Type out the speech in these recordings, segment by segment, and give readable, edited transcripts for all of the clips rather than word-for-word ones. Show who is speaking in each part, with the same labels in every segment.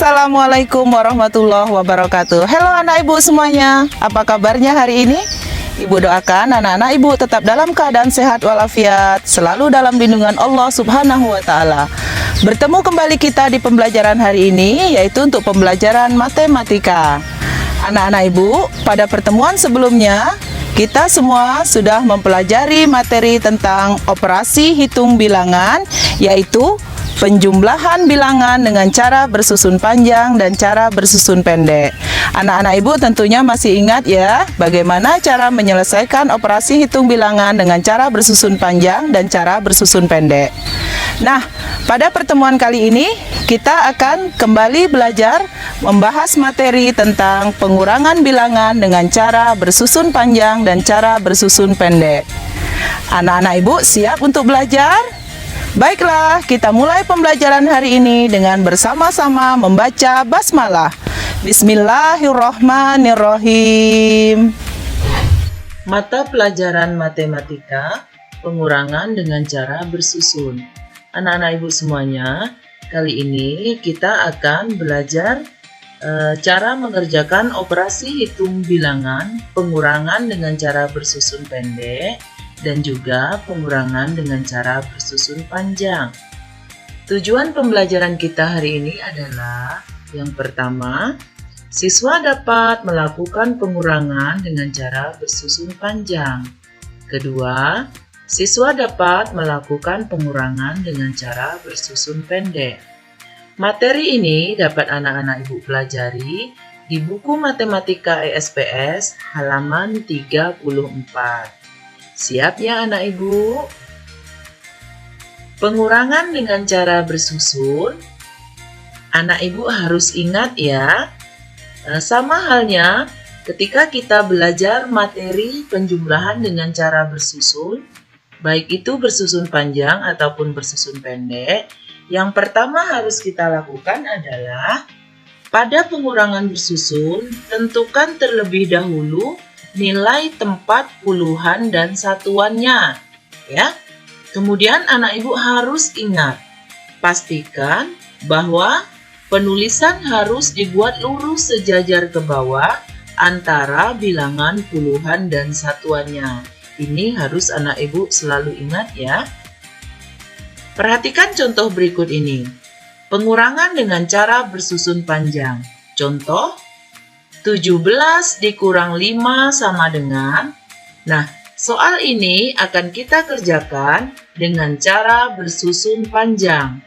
Speaker 1: Assalamualaikum warahmatullahi wabarakatuh. Halo anak ibu semuanya, apa kabarnya hari ini? Ibu doakan anak-anak ibu tetap dalam keadaan sehat walafiat, selalu dalam lindungan Allah Subhanahu wa Ta'ala. Bertemu kembali kita di pembelajaran hari ini, yaitu untuk pembelajaran matematika. Anak-anak ibu, pada pertemuan sebelumnya kita semua sudah mempelajari materi tentang operasi hitung bilangan, yaitu penjumlahan bilangan dengan cara bersusun panjang dan cara bersusun pendek. Anak-anak ibu tentunya masih ingat ya, bagaimana cara menyelesaikan operasi hitung bilangan dengan cara bersusun panjang dan cara bersusun pendek. Nah, pada pertemuan kali ini kita akan kembali belajar membahas materi tentang pengurangan bilangan dengan cara bersusun panjang dan cara bersusun pendek. Anak-anak ibu siap untuk belajar? Baiklah, kita mulai pembelajaran hari ini dengan bersama-sama membaca basmalah. Bismillahirrahmanirrahim. Mata pelajaran matematika, pengurangan dengan cara bersusun. Anak-anak ibu semuanya, kali ini kita akan belajar cara mengerjakan operasi hitung bilangan, pengurangan dengan cara bersusun pendek, dan juga pengurangan dengan cara bersusun panjang. Tujuan pembelajaran kita hari ini adalah yang pertama, siswa dapat melakukan pengurangan dengan cara bersusun panjang. Kedua, siswa dapat melakukan pengurangan dengan cara bersusun pendek. Materi ini dapat anak-anak ibu pelajari di buku Matematika ESPS halaman 34. Siap ya anak ibu? Pengurangan dengan cara bersusun, anak ibu harus ingat ya, sama halnya ketika kita belajar materi penjumlahan dengan cara bersusun, baik itu bersusun panjang ataupun bersusun pendek, yang pertama harus kita lakukan adalah pada pengurangan bersusun, tentukan terlebih dahulu nilai tempat puluhan dan satuannya, ya. Kemudian anak ibu harus ingat, pastikan bahwa penulisan harus dibuat lurus sejajar ke bawah antara bilangan puluhan dan satuannya. Ini harus anak ibu selalu ingat ya. Perhatikan contoh berikut ini. Pengurangan dengan cara bersusun panjang. Contoh, 17 dikurang 5 sama dengan, nah soal ini akan kita kerjakan dengan cara bersusun panjang.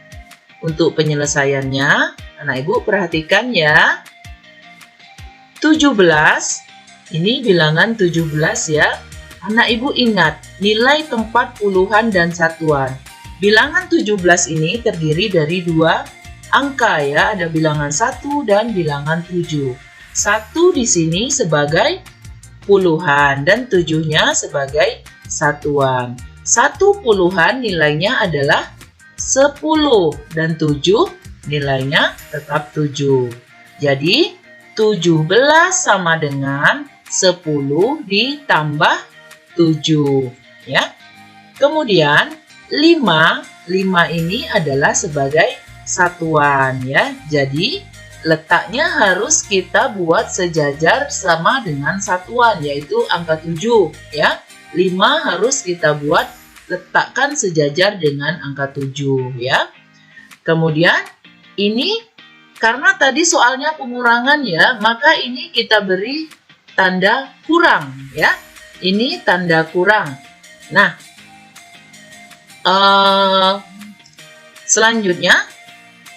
Speaker 1: Untuk penyelesaiannya, anak ibu perhatikan ya. 17, ini bilangan 17 ya. Anak ibu ingat, nilai tempat puluhan dan satuan. Bilangan 17 ini terdiri dari dua angka ya, ada bilangan 1 dan bilangan 7. 1 di sini sebagai puluhan dan 7-nya sebagai satuan. 1 puluhan nilainya adalah 10 dan 7 nilainya tetap 7. Jadi 17 sama dengan 10 ditambah 7 ya. Kemudian 5 ini adalah sebagai satuan ya. Jadi letaknya harus kita buat sejajar sama dengan satuan, yaitu angka 7 ya. 5 harus kita buat letakkan sejajar dengan angka 7 ya. Kemudian ini karena tadi soalnya pengurangan ya, maka ini kita beri tanda kurang ya. Ini tanda kurang. Nah, selanjutnya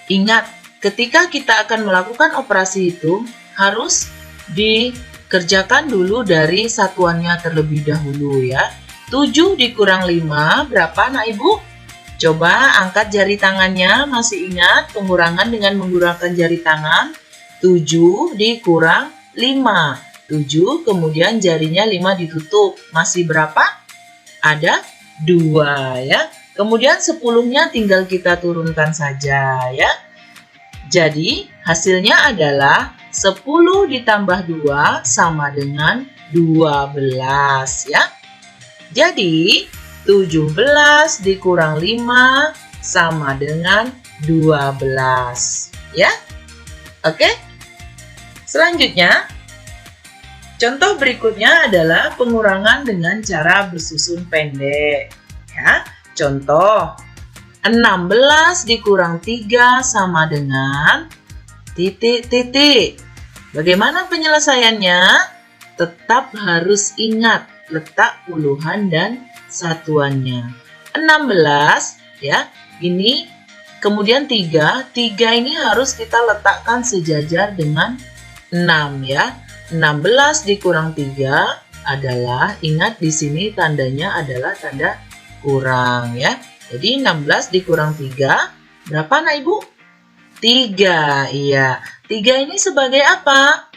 Speaker 1: ingat, ketika kita akan melakukan operasi hitung, harus dikerjakan dulu dari satuannya terlebih dahulu ya. 7 dikurang 5, berapa anak ibu? Coba angkat jari tangannya, masih ingat pengurangan dengan menggunakan jari tangan? 7 dikurang 5. 7, kemudian jarinya 5 ditutup. Masih berapa? Ada 2 ya. Kemudian 10-nya tinggal kita turunkan saja ya. Jadi, hasilnya adalah 10 ditambah 2 sama dengan 12 ya. Jadi, 17 dikurang 5 sama dengan 12 ya. Oke? Selanjutnya, contoh berikutnya adalah pengurangan dengan cara bersusun pendek. Ya, contoh 16 dikurang 3 sama dengan titik-titik. Bagaimana penyelesaiannya? Tetap harus ingat letak puluhan dan satuannya. 16 ya, ini kemudian 3 ini harus kita letakkan sejajar dengan 6 ya. 16 dikurang 3 adalah, ingat di sini tandanya adalah tanda kurang ya. Jadi 16 dikurang 3 berapa Anak Ibu? 3. Iya. 3 ini sebagai apa?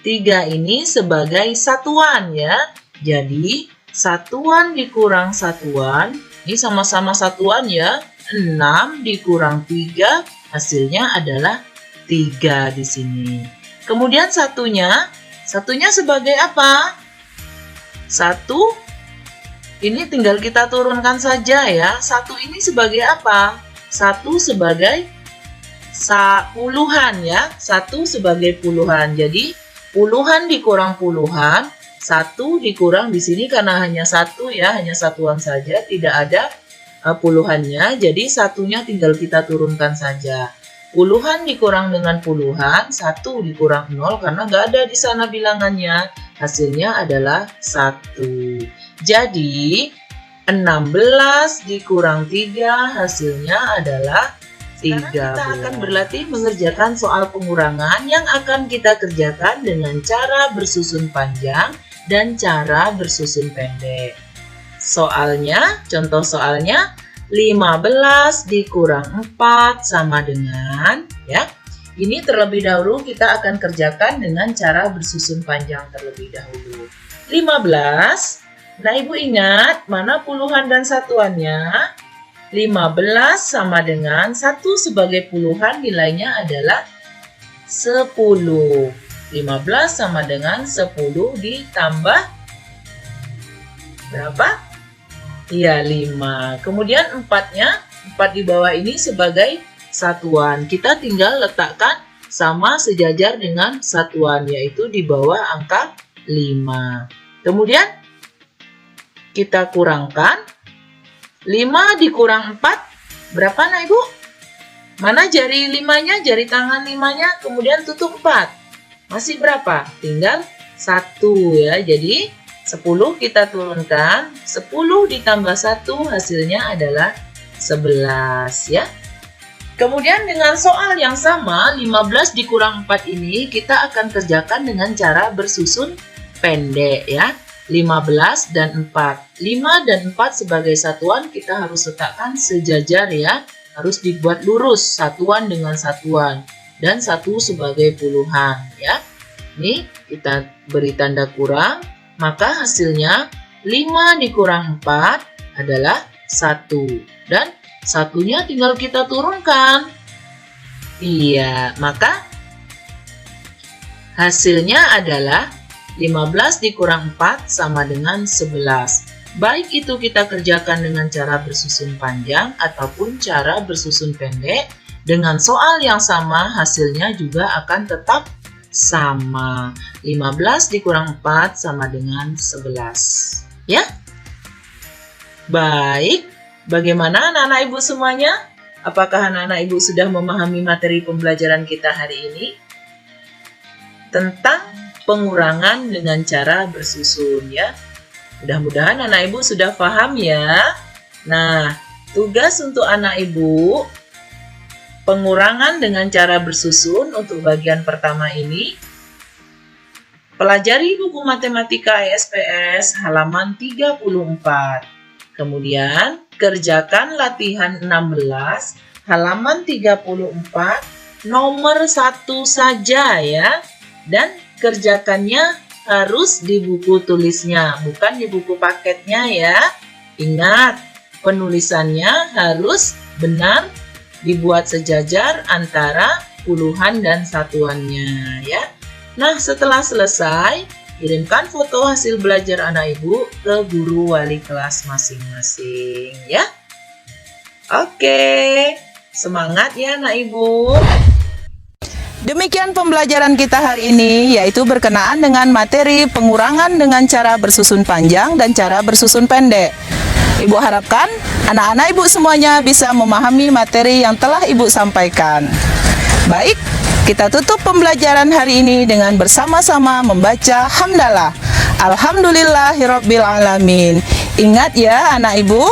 Speaker 1: 3 ini sebagai satuan ya. Jadi satuan dikurang satuan, ini sama-sama satuan ya. 6 dikurang 3 hasilnya adalah 3 di sini. Kemudian satunya sebagai apa? 1 ini tinggal kita turunkan saja ya. 1 ini sebagai apa? 1 sebagai puluhan ya. 1 sebagai puluhan. Jadi puluhan dikurang puluhan, 1 dikurang di sini karena hanya 1 ya, hanya satuan saja, tidak ada puluhannya. Jadi satunya tinggal kita turunkan saja. Puluhan dikurang dengan puluhan, 1 dikurang 0 karena nggak ada di sana bilangannya. Hasilnya adalah 1. Jadi 16 dikurang 3 hasilnya adalah 13. Sekarang kita akan berlatih mengerjakan soal pengurangan yang akan kita kerjakan dengan cara bersusun panjang dan cara bersusun pendek. Soalnya, contoh soalnya 15 dikurang 4 sama dengan ya. Ini terlebih dahulu kita akan kerjakan dengan cara bersusun panjang terlebih dahulu. 15. Nah, Ibu ingat mana puluhan dan satuannya? 15 sama dengan 1 sebagai puluhan nilainya adalah 10. 15 sama dengan 10 ditambah berapa? Iya, 5. Kemudian 4-nya, 4 di bawah ini sebagai satuan. Kita tinggal letakkan sama sejajar dengan satuan, yaitu di bawah angka 5. Kemudian kita kurangkan. 5 dikurang 4, berapa Anak Ibu? Mana jari 5-nya, jari tangan 5-nya, kemudian tutup 4. Masih berapa? Tinggal 1 ya. Jadi 10 kita turunkan, 10 ditambah 1 hasilnya adalah 11 ya. Kemudian dengan soal yang sama, 15 dikurang 4 ini kita akan kerjakan dengan cara bersusun pendek ya. 15 dan 4. 5 dan 4 sebagai satuan kita harus letakkan sejajar ya. Harus dibuat lurus satuan dengan satuan. Dan 1 sebagai puluhan ya. Ini kita beri tanda kurang. Maka hasilnya 5 dikurang 4 adalah 1. Dan satunya tinggal kita turunkan. Iya, maka hasilnya adalah 15 dikurang 4 sama dengan 11. Baik itu kita kerjakan dengan cara bersusun panjang ataupun cara bersusun pendek, dengan soal yang sama hasilnya juga akan tetap sama. 15 dikurang 4 sama dengan 11. Ya? Baik, bagaimana anak-anak Ibu semuanya? Apakah anak-anak Ibu sudah memahami materi pembelajaran kita hari ini? Tentang pengurangan dengan cara bersusun ya. Mudah-mudahan anak Ibu sudah paham ya. Nah, tugas untuk anak Ibu pengurangan dengan cara bersusun untuk bagian pertama ini. Pelajari buku matematika ISPS halaman 34. Kemudian kerjakan latihan 16 halaman 34 nomor 1 saja ya. Dan kerjakannya harus di buku tulisnya, bukan di buku paketnya ya. Ingat, penulisannya harus benar, dibuat sejajar antara puluhan dan satuannya ya. Nah, setelah selesai, kirimkan foto hasil belajar anak Ibu ke guru wali kelas masing-masing ya. Oke, semangat ya anak Ibu.
Speaker 2: Demikian pembelajaran kita hari ini, yaitu berkenaan dengan materi pengurangan dengan cara bersusun panjang dan cara bersusun pendek. Ibu harapkan anak-anak Ibu semuanya bisa memahami materi yang telah Ibu sampaikan. Baik, kita tutup pembelajaran hari ini dengan bersama-sama membaca hamdalah. Alhamdulillahirabbil alamin. Ingat ya anak Ibu,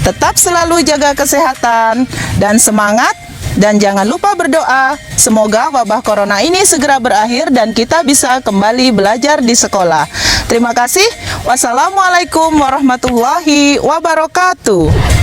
Speaker 2: tetap selalu jaga kesehatan dan semangat. Dan jangan lupa berdoa, semoga wabah corona ini segera berakhir dan kita bisa kembali belajar di sekolah. Terima kasih. Wassalamualaikum warahmatullahi wabarakatuh.